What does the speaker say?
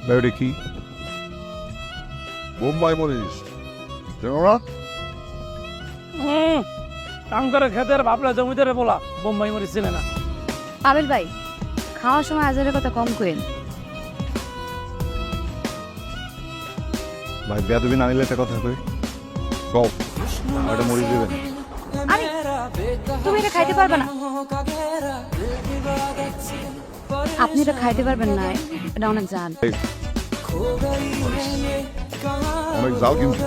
বেড়ে কি বোম্বাই মরিস না টাঙ্গারে খেতের বাপলা জমিদারে বলা বোম্বাই মরিচ চেনে না। আবেল ভাই খাওয়ার সময় আজারের কথা কম করেন। ভাই বেয়াদবি না নিলে একটা কথা কই কও এটা মরিচ দেবেন আরে তুমি এটা খাইতে পারবে না। আপনি এটা খাইতে পারবেন না, এটা অনেক জান। অনেক যাও কিন্তু